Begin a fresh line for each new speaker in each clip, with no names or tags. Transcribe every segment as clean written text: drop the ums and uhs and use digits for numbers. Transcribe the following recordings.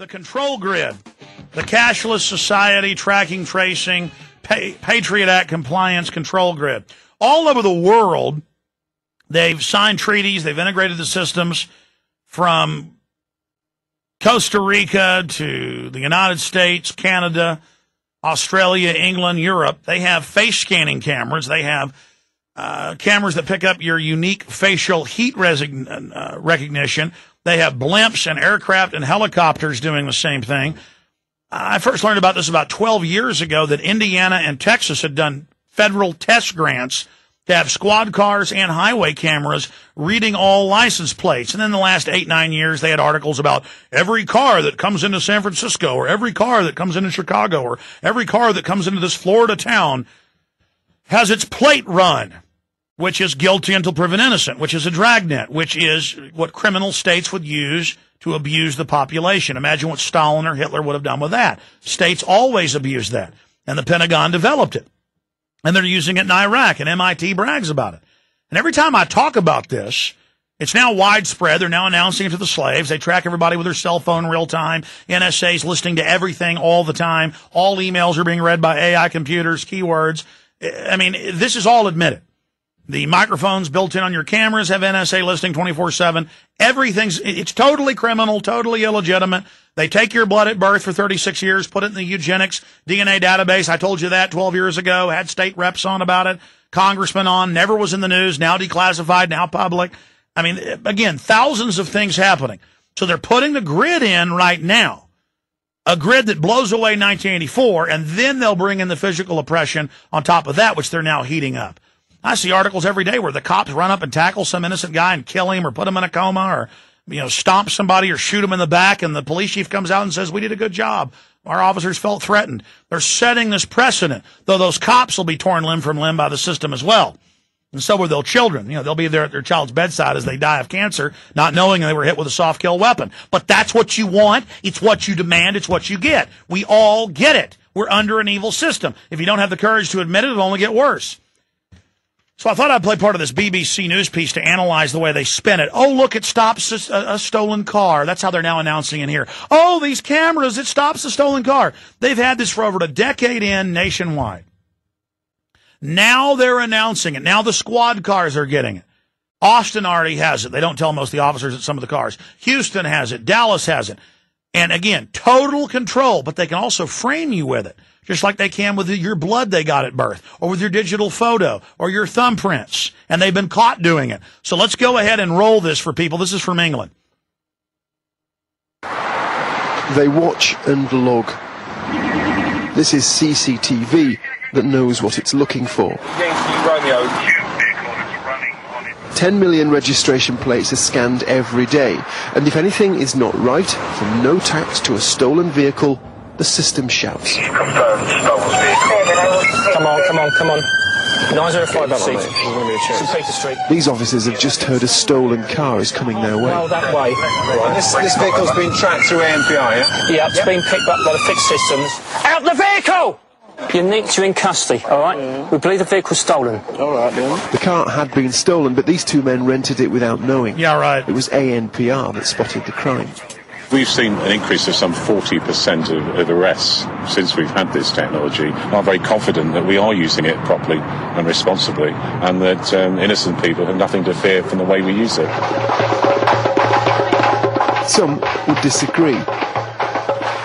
The control grid, the cashless society tracking, tracing, Patriot Act compliance control grid. All over the world, they've signed treaties, they've integrated the systems from Costa Rica to the United States, Canada, Australia, England, Europe. They have face scanning cameras. They have cameras that pick up your unique facial heat recognition. They have blimps and aircraft and helicopters doing the same thing. I first learned about this about 12 years ago, that Indiana and Texas had done federal test grants to have squad cars and highway cameras reading all license plates. And then the last 8-9 years, they had articles about every car that comes into San Francisco, or every car that comes into Chicago, or every car that comes into this Florida town has its plate run, which is guilty until proven innocent, which is a dragnet, which is what criminal states would use to abuse the population. Imagine what Stalin or Hitler would have done with that. States always abuse that, and the Pentagon developed it. And they're using it in Iraq, and MIT brags about it. And every time I talk about this, it's now widespread. They're now announcing it to the slaves. They track everybody with their cell phone real time. NSA's listening to everything all the time. All emails are being read by AI computers, keywords. I mean, this is all admitted. The microphones built in on your cameras have NSA listening 24/7. It's totally criminal, totally illegitimate. They take your blood at birth for 36 years, put it in the Eugenics DNA database. I told you that 12 years ago, had state reps on about it, congressmen on, never was in the news, now declassified, now public. I mean, again, thousands of things happening. So they're putting the grid in right now, a grid that blows away 1984, and then they'll bring in the physical oppression on top of that, which they're now heating up. I see articles every day where the cops run up and tackle some innocent guy and kill him or put him in a coma or, stomp somebody or shoot him in the back, and the police chief comes out and says, we did a good job. Our officers felt threatened. They're setting this precedent, though those cops will be torn limb from limb by the system as well. And so will their children. They'll be there at their child's bedside as they die of cancer, not knowing they were hit with a soft kill weapon. But that's what you want. It's what you demand. It's what you get. We all get it. We're under an evil system. If you don't have the courage to admit it, it'll only get worse. So I thought I'd play part of this BBC News piece to analyze the way they spin it. Oh, look, it stops a stolen car. That's how they're now announcing in here. Oh, these cameras, it stops a stolen car. They've had this for over a decade nationwide. Now they're announcing it. Now the squad cars are getting it. Austin already has it. They don't tell most of the officers at some of the cars. Houston has it. Dallas has it. And again, total control, but they can also frame you with it, just like they can with your blood they got at birth, or with your digital photo, or your thumbprints. And they've been caught doing it. So let's go ahead and roll this for people. This is from England.
They watch and log. This is CCTV that knows what it's looking for. 10 million registration plates are scanned every day, and if anything is not right, from no tax to a stolen vehicle, the system shouts.
Come on. 905 St. Peter Street.
These officers have just heard a stolen car is coming their way.
Well, that way.
Right. This vehicle's been tracked through ANPR, yeah?
Yeah, it's been picked up by the fixed systems. Out the vehicle! You're nicked, you're in custody, all right? We believe the vehicle's stolen.
All right, then.
The car had been stolen, but these two men rented it without knowing.
Yeah, right.
It was ANPR that spotted the crime.
We've seen an increase of some 40% of arrests since we've had this technology. I'm very confident that we are using it properly and responsibly, and that innocent people have nothing to fear from the way we use it.
Some would disagree.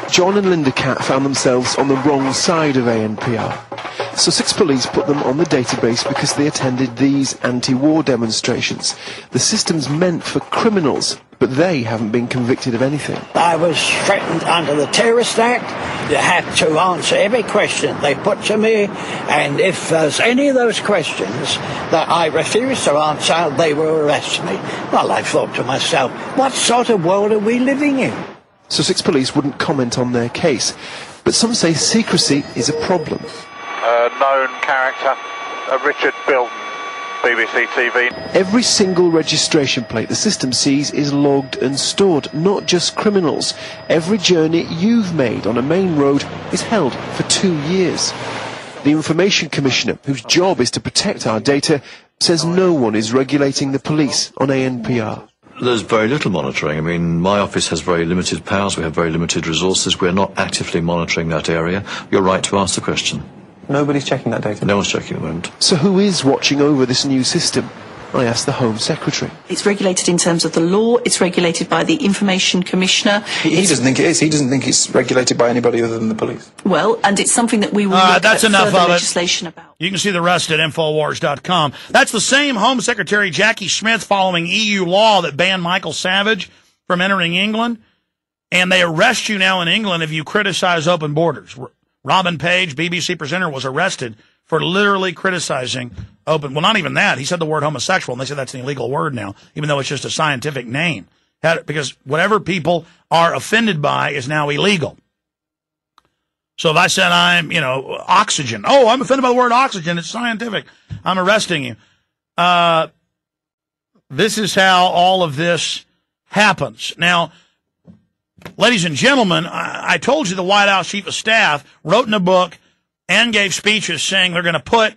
John and Linda Catt found themselves on the wrong side of ANPR. Sussex Police put them on the database because they attended these anti-war demonstrations. The system's meant for criminals, but they haven't been convicted of anything.
I was threatened under the Terrorist Act. You had to answer every question they put to me, and if there's any of those questions that I refuse to answer, they will arrest me. Well, I thought to myself, what sort of world are we living in?
Sussex Police wouldn't comment on their case, but some say secrecy is a problem.
Known character, Richard Bilton, BBC TV.
Every single registration plate the system sees is logged and stored, not just criminals. Every journey you've made on a main road is held for 2 years. The Information Commissioner, whose job is to protect our data, says no one is regulating the police on ANPR.
There's very little monitoring. I mean, my office has very limited powers. We have very limited resources. We're not actively monitoring that area. You're right to ask the question.
Nobody's checking that data?
No one's checking at the moment.
So who is watching over this new system? I asked the Home Secretary.
It's regulated in terms of the law. It's regulated by the Information Commissioner.
He doesn't think it is. He doesn't think it's regulated by anybody other than the police.
Well, and it's something that we will look
that's
at
enough
further
of it.
legislation about.
You can see the rest at Infowars.com. That's the same Home Secretary Jackie Smith following EU law that banned Michael Savage from entering England. And they arrest you now in England if you criticize open borders. Robin Page, BBC presenter, was arrested for literally criticizing open. Well, not even that. He said the word homosexual, and they said that's an illegal word now, even though it's just a scientific name. Because whatever people are offended by is now illegal. So if I said I'm, oxygen. Oh, I'm offended by the word oxygen. It's scientific. I'm arresting you. This is how all of this happens. Now, ladies and gentlemen, I told you the White House Chief of Staff wrote in a book and gave speeches saying they're going to put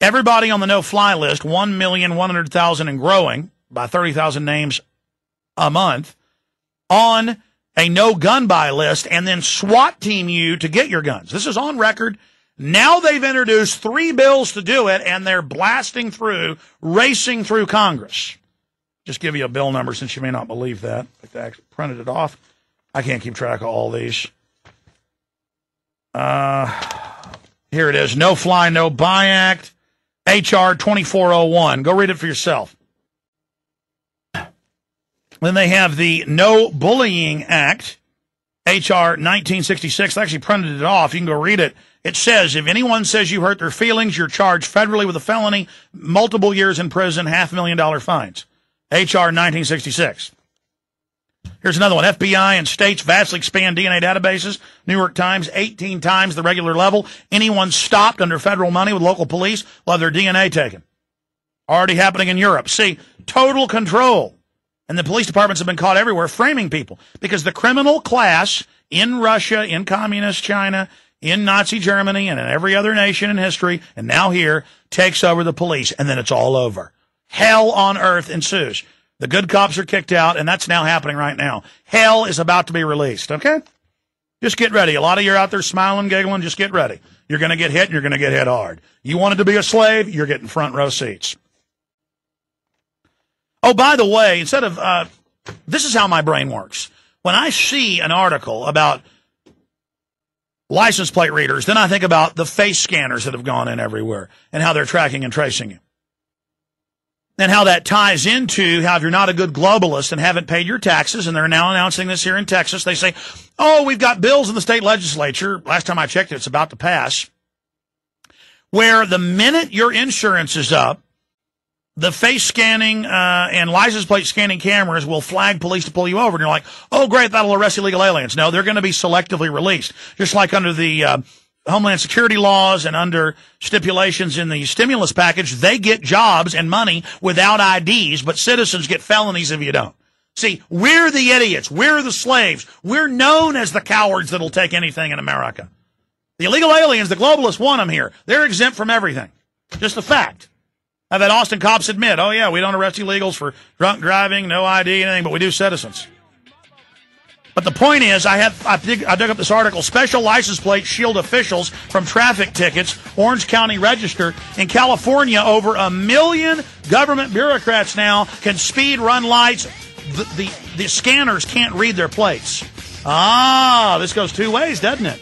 everybody on the no-fly list, 1,100,000 and growing, by 30,000 names a month, on a no-gun buy list and then SWAT team you to get your guns. This is on record. Now they've introduced 3 bills to do it, and they're blasting through, racing through Congress. Just give you a bill number since you may not believe that. I actually printed it off. I can't keep track of all these. Here it is. No Fly, No Buy Act, H.R. 2401. Go read it for yourself. Then they have the No Bullying Act, H.R. 1966. I actually printed it off. You can go read it. It says, if anyone says you hurt their feelings, you're charged federally with a felony, multiple years in prison, $500,000 fines. H.R. 1966. Here's another one. FBI and states vastly expand DNA databases. New York Times, 18 times the regular level. Anyone stopped under federal money with local police will have their DNA taken. Already happening in Europe. See, total control. And the police departments have been caught everywhere framing people because the criminal class in Russia, in communist China, in Nazi Germany, and in every other nation in history, and now here, takes over the police, and then it's all over. Hell on earth ensues. The good cops are kicked out, and that's now happening right now. Hell is about to be released, okay? Just get ready. A lot of you are out there smiling, giggling. Just get ready. You're going to get hit, and you're going to get hit hard. You wanted to be a slave, you're getting front row seats. Oh, by the way, instead of, this is how my brain works. When I see an article about license plate readers, then I think about the face scanners that have gone in everywhere and how they're tracking and tracing you. And how that ties into how if you're not a good globalist and haven't paid your taxes, and they're now announcing this here in Texas, they say, oh, we've got bills in the state legislature, last time I checked it, it's about to pass, where the minute your insurance is up, the face scanning and license plate scanning cameras will flag police to pull you over. And you're like, oh, great, that'll arrest illegal aliens. No, they're going to be selectively released, just like under the Homeland Security laws and under stipulations in the stimulus package. They get jobs and money without IDs, but citizens get felonies if you don't. See, we're the idiots. We're the slaves. We're known as the cowards that'll take anything in America. The illegal aliens, the globalists want them here. They're exempt from everything. Just a fact. I've had Austin cops admit, oh, yeah, we don't arrest illegals for drunk driving, no ID, anything, but we do citizens. But the point is, I dug up this article, Special License Plate Shield Officials from Traffic Tickets, Orange County Register. In California, over 1 million government bureaucrats now can speed run lights. The scanners can't read their plates. Ah, this goes two ways, doesn't it?